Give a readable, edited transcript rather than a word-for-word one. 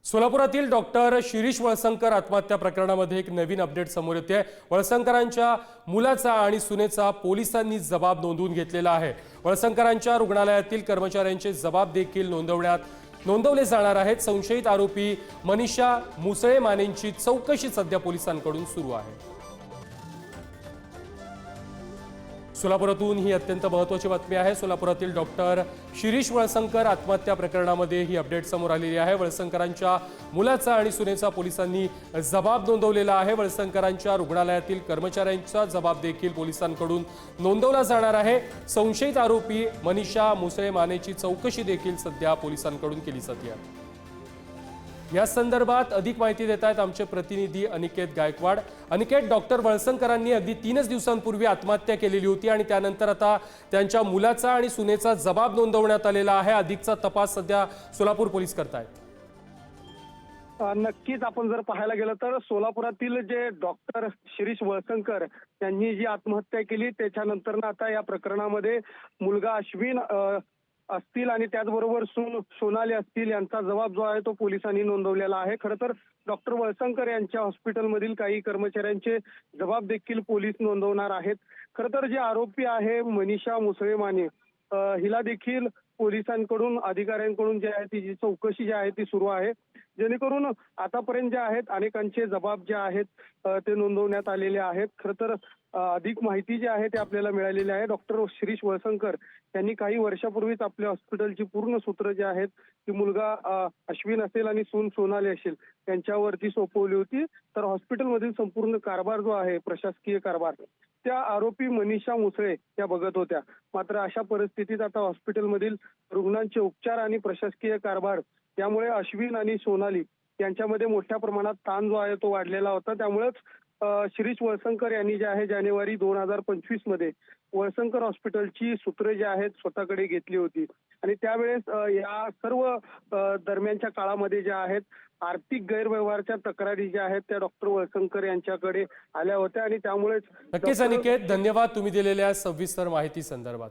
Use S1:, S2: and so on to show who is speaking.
S1: सोलापुरातील doctor Shirish Walsankar आत्महत्या प्रकरणामध्ये एक नवीन अपडेट समोर येते। वळसंकरांच्या मुलाचा आणि सुनेचा पोलिसांनी जबाब नोंदवून घेतलेला आहे। वळसंकरांच्या रुग्णालयातील कर्मचाऱ्यांचे जबाब देखील नोंदवले जाणार आहेत। संशयित आरोपी मनीषा मुसळे मानेंची चौकशी सध्या पोलिसांकडून सुरू आहे। सोलापुरातून ही अत्यंत महत्त्वाची बातमी आहे। सोलापुरातील डॉक्टर शिरीष वळसंकर आत्महत्या प्रकरणामध्ये ही अपडेट समोर आलेली आहे। वळसंकरांच्या मुलाचा आणि सुनेचा पोलिसांनी जबाब नोंदवलेला आहे। वळसंकरांच्या रुग्णालयातील कर्मचाऱ्यांचा जबाब देखील पोलिसांकडून नोंदवला जाणार आहे। संशयित आरोपी मनीषा मुसळे मानेची चौकशी देखील सध्या पोलिसांकडून केली जाते आहे। या संदर्भात अधिक माहिती देत आहेत आमचे प्रतिनिधी अनिकेत गायकवाड। अनिकेत, डॉक्टर वळसंकरांनी अगदी 3 दिवसांपूर्वी आत्महत्या केलेली होती आणि त्यानंतर आता त्यांच्या मुलाचा आणि सुनेचा जबाब नोंदवण्यात आलेला आहे। अधिकचा तपास सध्या सोलापूर पोलीस करतायत।
S2: नक्कीच आपण जर पाहायला गेलं तर सोलापुरातील जे डॉक्टर शिरीष वळसंकर यांनी जी आत्महत्या केली त्याच्यानंतर आता या प्रकरणामध्ये मुलगा अश्विन असतील आणि त्याचबरोबर सून सोनाली असतील यांचा जबाब जो आहे तो पोलिसांनी नोंदवलेला आहे। खरं तर डॉक्टर वळसंकर यांच्या हॉस्पिटलमधील काही कर्मचाऱ्यांचे जबाब देखील पोलीस नोंदवणार आहेत। खरं तर जे आरोपी आहे मनीषा मुसळे माने हिला देखील पोलिसांकडून अधिकाऱ्यांकडून जे आहे ती चौकशी जी आहे ती सुरू आहे, जेणेकरून आतापर्यंत जे आहेत अनेकांचे जबाब जे आहेत ते नोंदवण्यात आलेले आहेत। खरं तर अधिक माहिती जी आहे ते आपल्याला मिळालेली आहे। डॉक्टर शिरीष वळसंकर यांनी काही वर्षापूर्वीच आपल्या हॉस्पिटलची पूर्ण सूत्र जे आहेत ती मुलगा अश्विन असेल आणि सून सोनाली असेल यांच्यावरती सोपवली होती। तर हॉस्पिटलमधील संपूर्ण कारभार जो आहे प्रशासकीय कारभार त्या आरोपी मनीषा मुसळे त्या बघत होत्या। मात्र अशा परिस्थितीत आता हॉस्पिटलमधील रुग्णांचे उपचार आणि प्रशासकीय कारभार त्यामुळे अश्विन आणि सोनाली यांच्यामध्ये मोठ्या प्रमाणात ताण जो आहे तो वाढलेला होता। त्यामुळेच शिरीष वळसंकर यांनी जे आहे जानेवारी 2025 मध्ये वळसंकर हॉस्पिटलची सूत्रे जे आहेत स्वतःकडे घेतली होती आणि त्यावेळेस या सर्व दरम्यानच्या काळामध्ये ज्या आहेत आर्थिक गैरव्यवहारच्या तक्रारी ज्या आहेत त्या डॉक्टर वळसंकर यांच्याकडे आल्या होत्या आणि त्यामुळेच
S1: नक्कीच अनिकेत, धन्यवाद तुम्ही दिलेल्या सविस्तर माहिती संदर्भात।